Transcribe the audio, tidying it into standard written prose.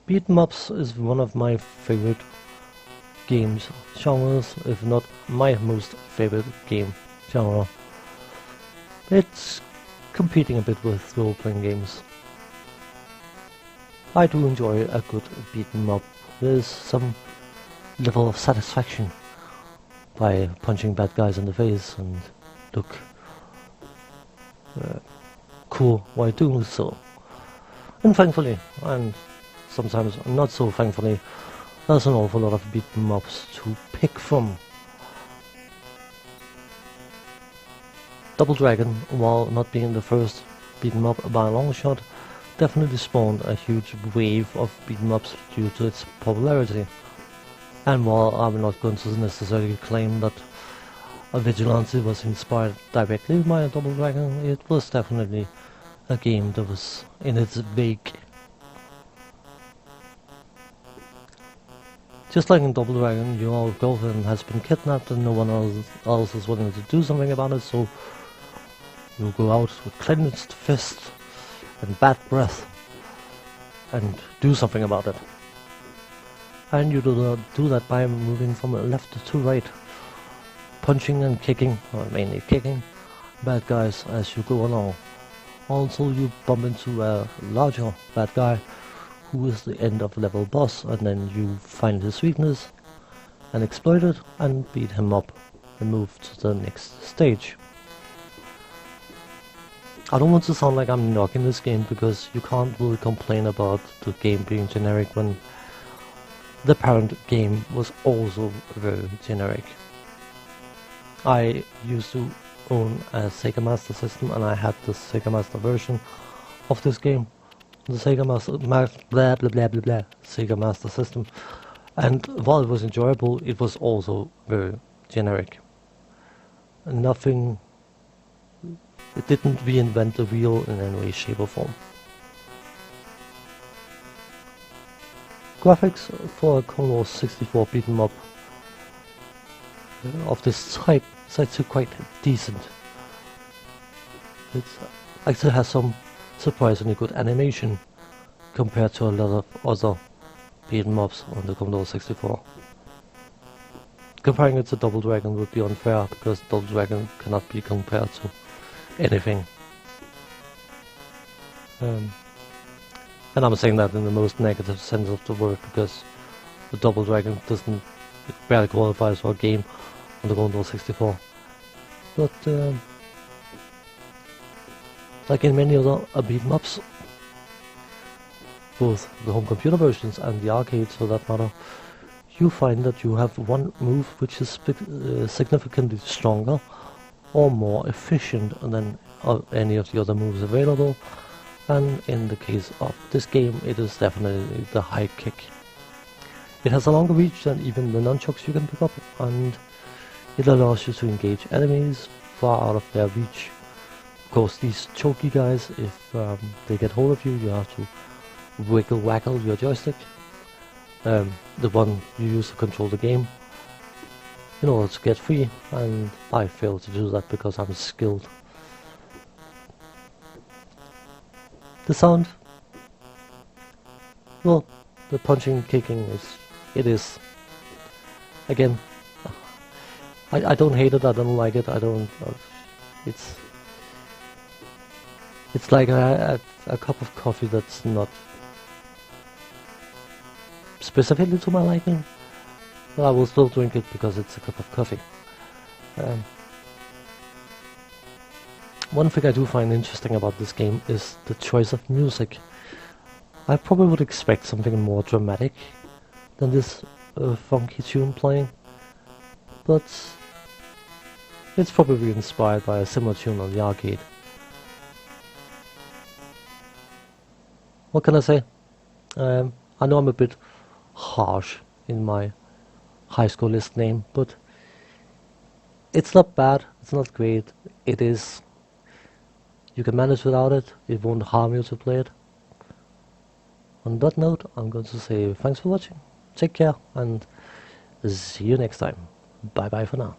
Beat 'em ups is one of my favorite games genres, if not my most favorite game genre. It's competing a bit with role-playing games. I do enjoy a good beat 'em up. There's some level of satisfaction by punching bad guys in the face and look cool while doing so. And thankfully, and sometimes not so thankfully, there's an awful lot of beat 'em ups to pick from. Double Dragon, while not being the first beat 'em up by a long shot, definitely spawned a huge wave of beat 'em ups due to its popularity. And while I'm not going to necessarily claim that a Vigilante was inspired directly by a Double Dragon, it was definitely a game that was in its wake. Just like in Double Dragon, your girlfriend has been kidnapped and no one else is willing to do something about it, so you go out with clenched fists and bad breath and do something about it. And you do that by moving from left to right, punching and kicking, or mainly kicking, bad guys as you go along, until you bump into a larger bad guy who is the end of level boss, and then you find his weakness and exploit it and beat him up and move to the next stage. I don't want to sound like I'm knocking this game, because you can't really complain about the game being generic when the parent game was also very generic. I used to own a Sega Master System, and I had the Sega Master version of this game, the Sega Master System, and while it was enjoyable, it was also very generic. Nothing. It didn't reinvent the wheel in any way, shape or form. Graphics for a Commodore 64 beat 'em up of this type is actually quite decent. It actually has some surprisingly good animation compared to a lot of other beat 'em ups on the Commodore 64. Comparing it to Double Dragon would be unfair, because Double Dragon cannot be compared to anything. And I'm saying that in the most negative sense of the word, because the Double Dragon it barely qualifies for a game on the Commodore 64. But like in many other beat 'em ups, both the home computer versions and the arcades for that matter, you find that you have one move which is significantly stronger or more efficient than any of the other moves available, and in the case of this game, it is definitely the high kick. It has a longer reach than even the nunchucks you can pick up, and it allows you to engage enemies far out of their reach. Of course, these choky guys, if they get hold of you, you have to waggle your joystick, the one you use to control the game, in order to get free, and I fail to do that because I'm skilled. The sound, well, the punching, kicking is, again, I don't hate it, I don't like it, it's like a cup of coffee that's not specifically to my liking, but I will still drink it because it's a cup of coffee. One thing I do find interesting about this game is the choice of music. I probably would expect something more dramatic than this funky tune playing, but it's probably inspired by a similar tune on the arcade. What can I say? I know I'm a bit harsh in my high school list name, but it's not bad, it's not great, it is. You can manage without it, it won't harm you to play it. On that note, I'm going to say thanks for watching, take care, and see you next time. Bye bye for now.